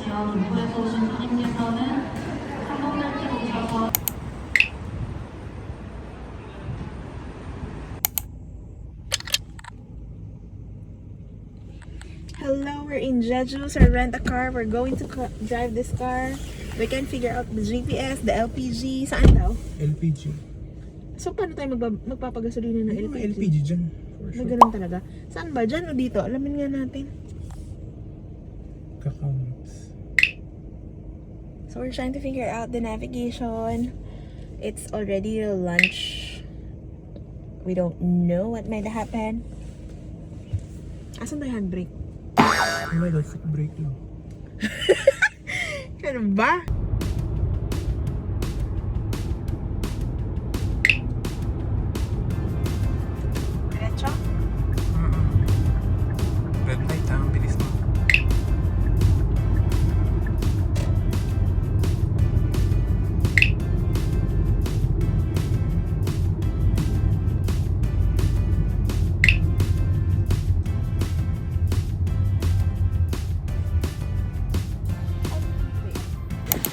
있으시고요. 북부에서 오신 손님께서는 상봉역에 오셔서 Hello, we're in Jeju, so rent a car. We're going to drive this car. We can figure out the GPS, the LPG. Saan daw? LPG. So, paano tayo magpapagasolina ng LPG? LPG dyan. For May sure. ganun talaga. Saan ba? Dyan o dito? Alamin nga natin. Kakaunts. So, we're trying to figure out the navigation. It's already lunch. We don't know what might happen. Asan tayo handbrake? Wala daw, foot brake lang. Ganun ba? Diretso? Red light ha, ang bilis mo.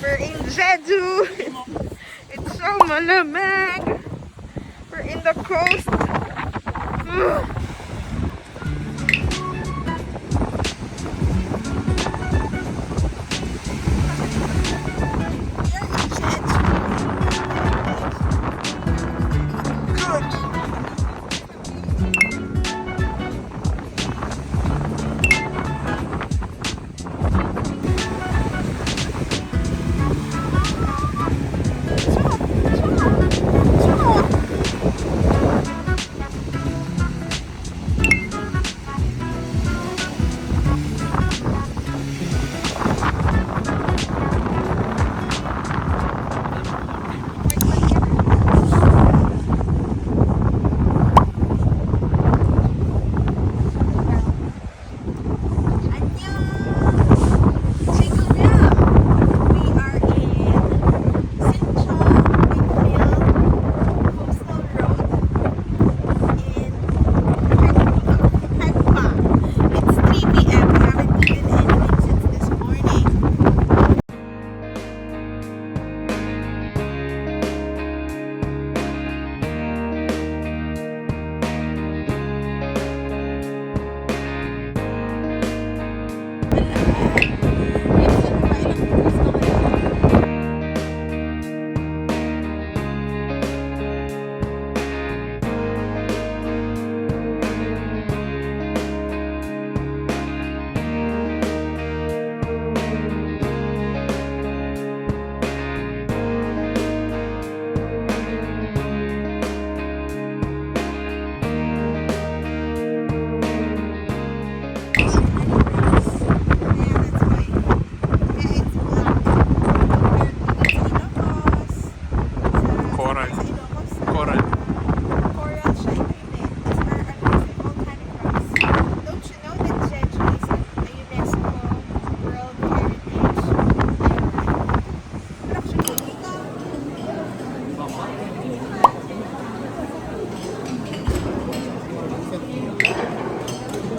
We're in Jeju! It's so malamig! We're in the coast! Ugh.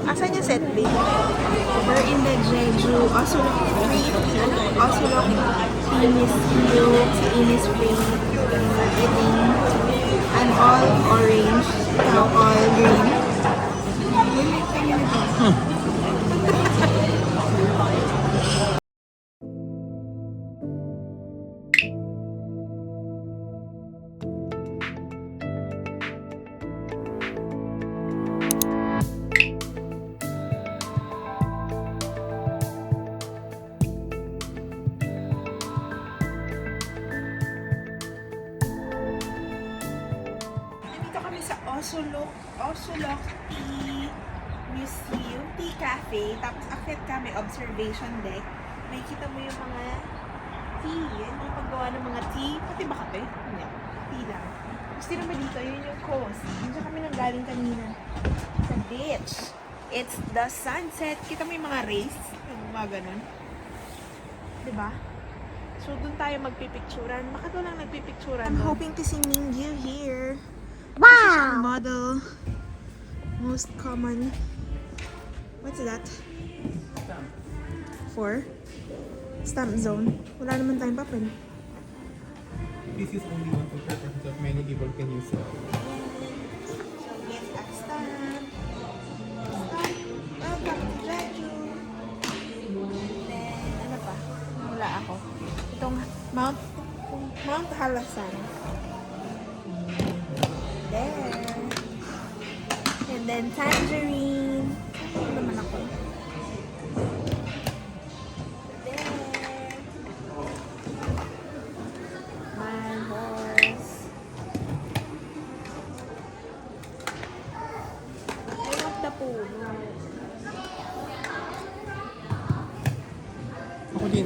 Asan yung set B? We're in the Jeju Osulloc Street. Osulloc Innisfree. Sa Innisfree. We're eating an all orange. Now all green. Osulloc Tea Museum, Tea Cafe. Tapos akit kami, observation deck. May kita mo yung mga tea. Yan yung paggawa ng mga tea. Pati ba kape? Hindi. Tea lang. Tapos tira mo dito, yun yung coast. Diyan kami nang galing kanina. Sa beach. It's the sunset. Kita mo yung mga rays. Yung mga ganun. Diba? So, dun tayo magpipicturan. Baka doon lang nagpipicturan. I'm hoping to see Mingyu here. Wow! Model. Most common. What's that? 4? Stamp zone. Wala naman tayong papel. This is only one for purposes of many people can use it. So, get a stamp. Stamp. Welcome to Jeju. Then, ano pa? Wala ako. Itong Mount Halasan. There. And then, tangerine. Ano naman ako? Ako din.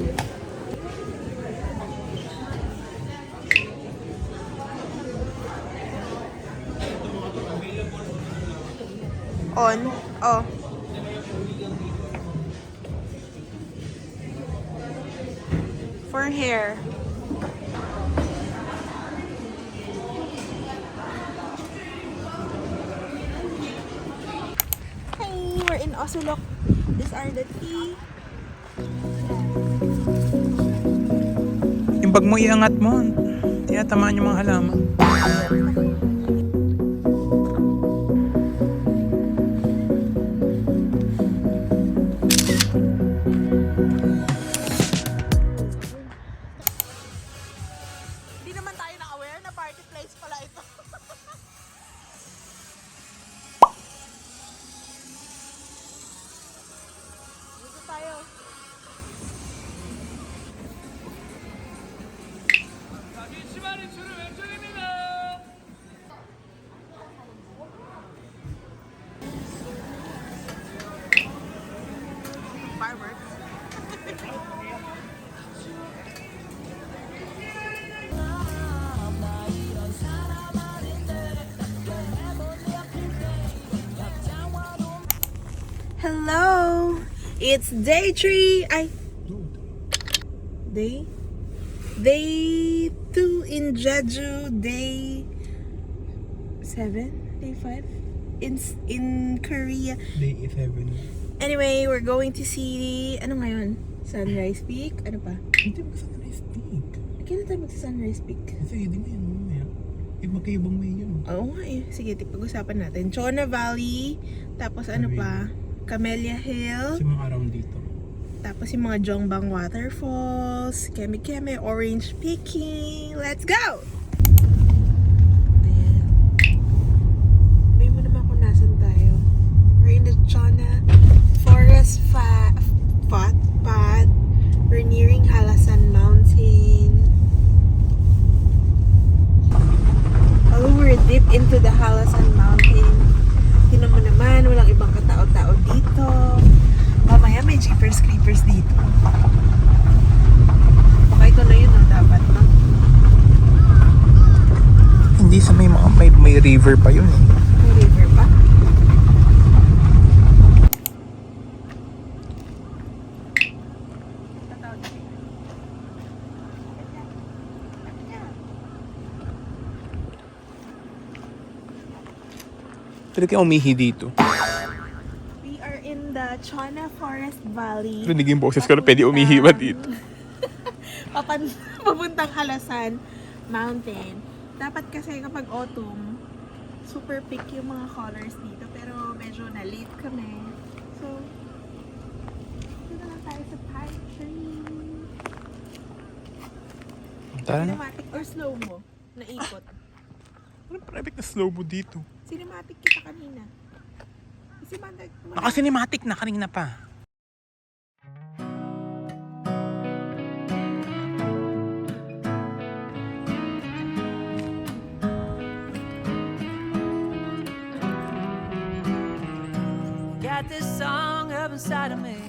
On. Oh. For hair. Hey, we're in Osulloc. These are the tea. Yung bag mo iangat mo. Tinatamaan yung mga halaman. Hindi naman tayo na-aware na party place pala ito. Dito tayo. Fireworks. Hello! It's day 3. Day 2 in Jeju. Day 7? Day 5? In Korea. Day 7. Anyway, we're going to see, ano ngayon? Sunrise Peak? Ano pa? Hindi mo sunrise peak. Kailan tayo magsa-Sunrise Peak? Kasi hindi mo yan mamaya. Magkaibang may yun. Oo nga eh. Sige, pag-usapan natin. Jeongnam Valley. Tapos ano pa? Camella Hill. Kasi mga around dito. Tapos yung mga Jeongbang Waterfalls. Keme-keme. Orange picking. Let's go! Ayan. May mo naman kung nasan tayo. We're in the Jeongnam Forest Path. We're nearing Halasan Mountain. Although we're deep into the Halasan Mountain, tinan mo naman, walang ibang katao-tao dito. Mamaya may jeepers creepers dito. Baka ito na yun, dapat, no? Hindi sa may river pa yun eh. May river pa? Pwede kayo umihi dito. We are in the Jeongnam Forest Valley. Rinig yung boses ko na pwede umihi ba dito. Papuntang Halasan Mountain. Dapat kasi kapag autumn, super pink yung mga colors dito. Pero medyo na-late kami. So, dito lang tayo sa pine tree. Tara na. Cinematic or slow-mo na ikot. Ano private na slow mo dito? Cinematic kita kanina. Naka-cinematic na kanina pa. Got this song up inside of me,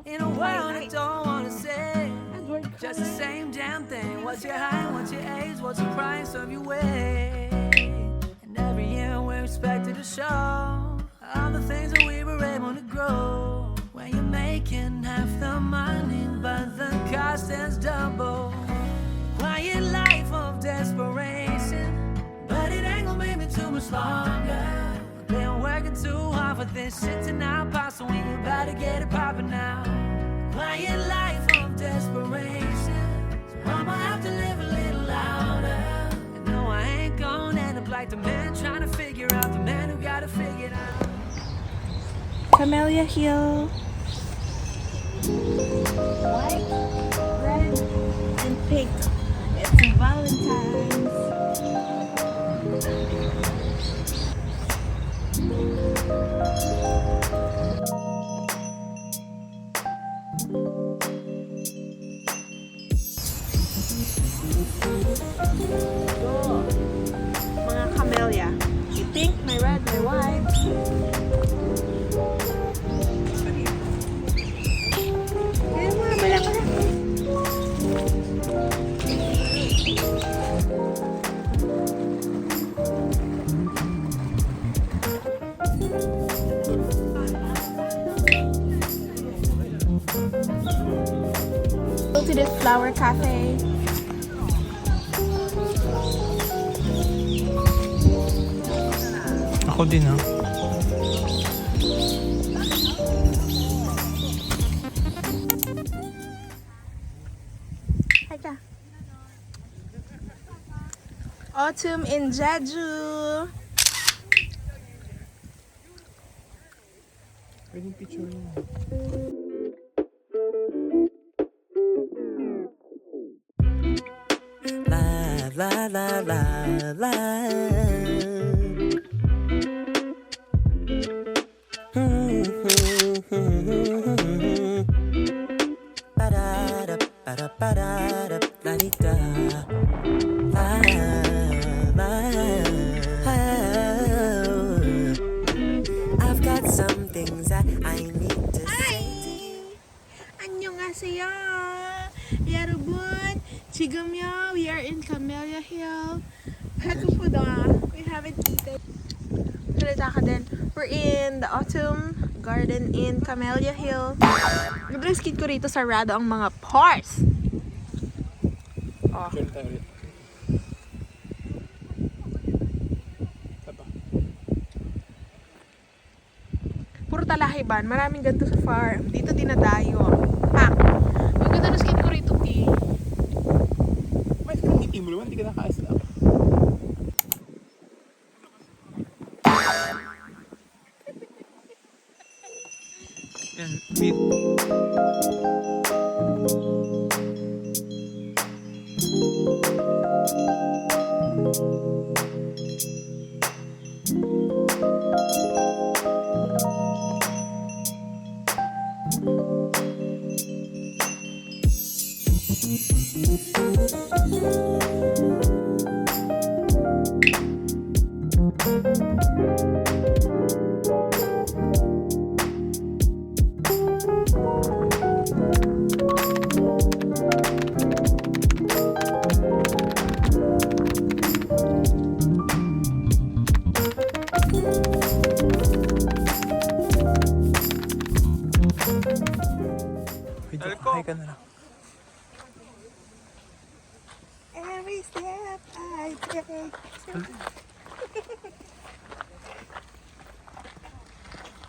in a world I don't wanna say. Just the same damn thing. What's your height, what's your age, what's the price of your way? And every year we're expected to show all the things that we were able to grow. When you're making half the money, but the cost is double. Quiet life of desperation, but it ain't gonna make me too much longer. Been working too hard for this shit to now pop, so we about to get it poppin' now. Quiet life of desperation. desperation. So I'ma have to live a little louder. And no, I ain't gonna end up like the man trying to figure out the man who gotta figure it out. Camella Hill. White, red, and pink. It's Valentine's. Mga camellia. My pink, my red, my white. Kaya mga bala-bala. Go to this flower cafe. Ako din ha. Hi, Autumn in Jeju. Pwedeng picture mo. La la la la. Ba-da-da, ba-da-ba-da-da, la-di-da. I've got some things that I need to say to you. 안녕하세요. 여러분, 지금요, we are in Camella Hill. We haven't eaten. Salita ka din. We're in the Autumn Garden in Camella Hill. Nag-dress kit ko rito, sarado ang mga pores. Oh. Picture tayo ulit. Taba. Puro talahiban. Maraming ganito sa farm. Dito dinadayo. Pak. Yung ganda ng skin ko rito, T. May ngiti mo naman, hindi ka nakaasla. Yan, meet. Hi ka na lang. Every step I take.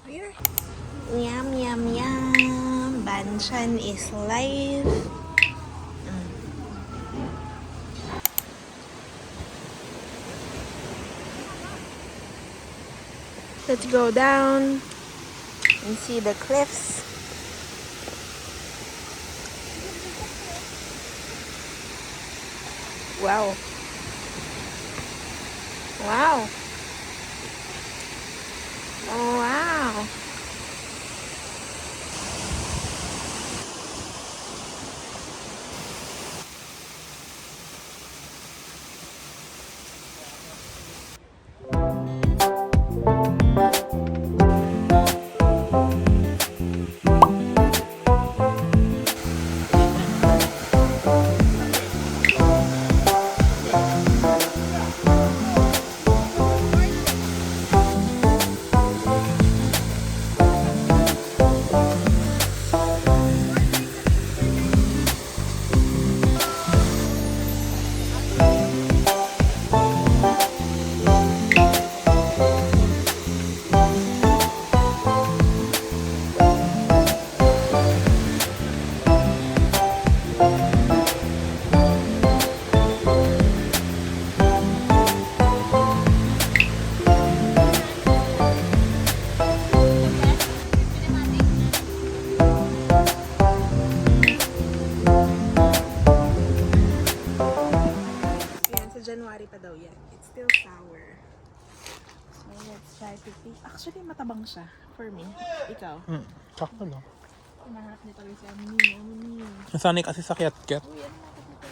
Here. Yum, yum, yum. Banchan is life. Let's go down and see the cliffs. Wow. Wow. Oh, wow. still sour. So let's try to pick. Actually, matabang siya for me. Ikaw? Sakto lang. Hinahanap niya talaga si Amini. Nasanay kasi sa kiat-kiat. Uy, ano natin dito?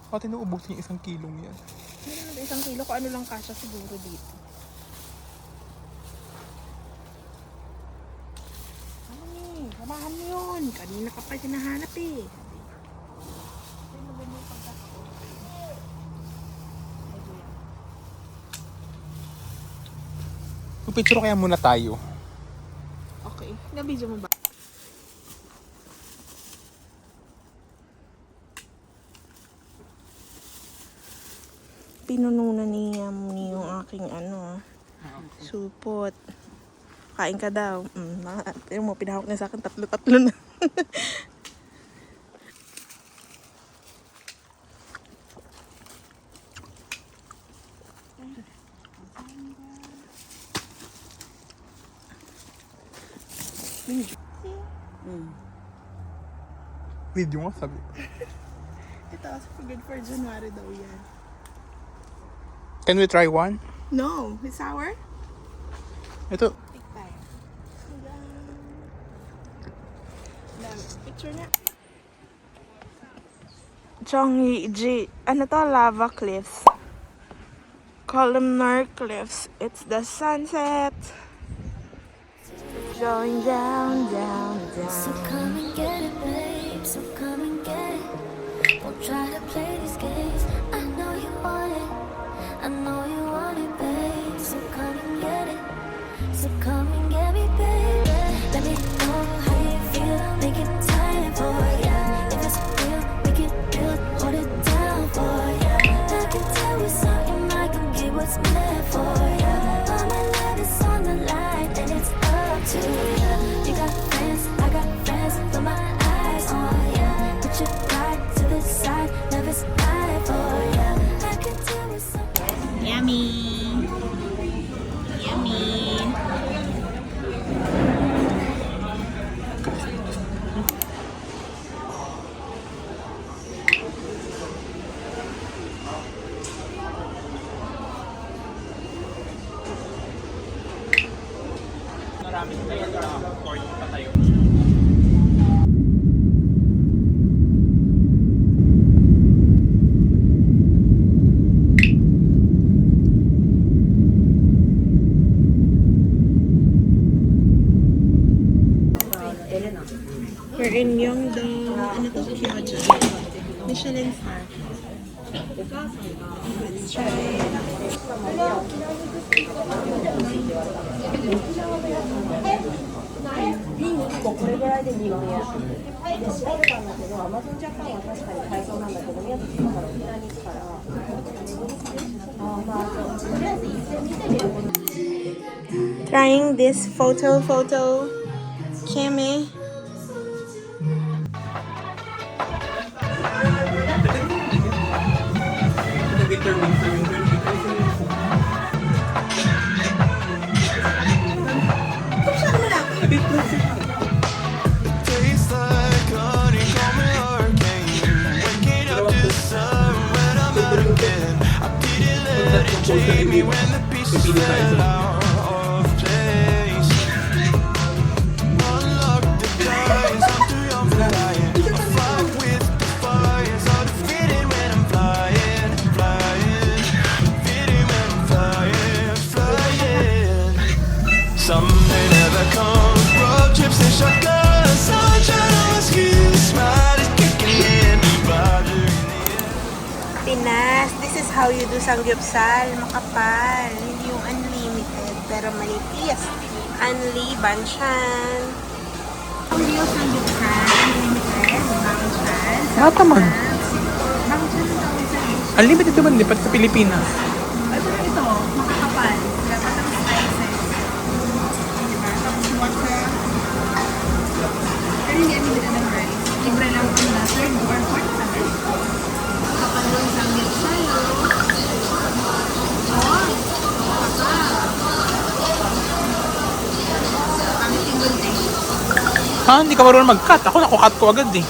Pati naubos yung 1 kilong yan. Hindi naman 1 kilo. Kung ano lang kasya siguro dito. Amini, samahan mo yun. Kanina ka pa hinahanap eh. Picture kaya muna tayo. Okay. Nabidyo mo ba? Pinununan niya yung aking supot. Kain ka daw. Pero mo, pinahawak niya sa akin 3 na. Video nga sabi. Ito, good for January daw yan. Can we try one? No, it's sour. Ito. Big time. Picture na. Jeongbang, ano to? Lava cliffs. Columnar cliffs. It's the sunset. Going down, down, So down. come and get it, babe. So come and get it. Don't try to play these games. I know you want it. I know you want it, babe. So come and get it. So come and get me, baby. Let me know how you feel. Make it time for ya. If it's real, make it real. Hold it down for ya. I can tell you something. I can get what's meant for ya. All my love is on the line, and it's up to ya. You got friends, I got friends. Put my eyes on ya. Put your pride to the side. Love is life for ya. I can tell you something. Yummy. Yummy. Maraming tayo sa court pa tayo. We're in Yeongdong, ano to? Jeju. Michelin star. Let's try it. Trying this photo Camella. Tastes like honey, call me hurricane. Waking up to the sun when I'm out of bed. I didn't let it change me when the pieces fell out of place. Unlock the dice, I'm too young for lying. I fly with the fires, all defeated when I'm flying, flying. Fitting when I'm flying, flying. Someday never comes, road trips and shotguns. Sunshine on my skin, smile is kicking in. Rider in the air. Pinas, this is how you do samgyeopsal. Makapal. Hindi yung unlimited, pero malipis. Unli, banshan. Hindi yung samgyeopsal. Unlimited, banshan. Lahat naman. Banshan ang tawag sa Unlimited naman, lipat sa Pilipinas. Pero ito, makakapal. Dapat ang spices. Diba? Tapos water. Pero hindi unlimited ng rice. Libre lang po na third or fourth na rice. Makakapal yung samgyeopsal. Ha? Hindi ka marunong mag-cut. Ako nakukat ko agad eh.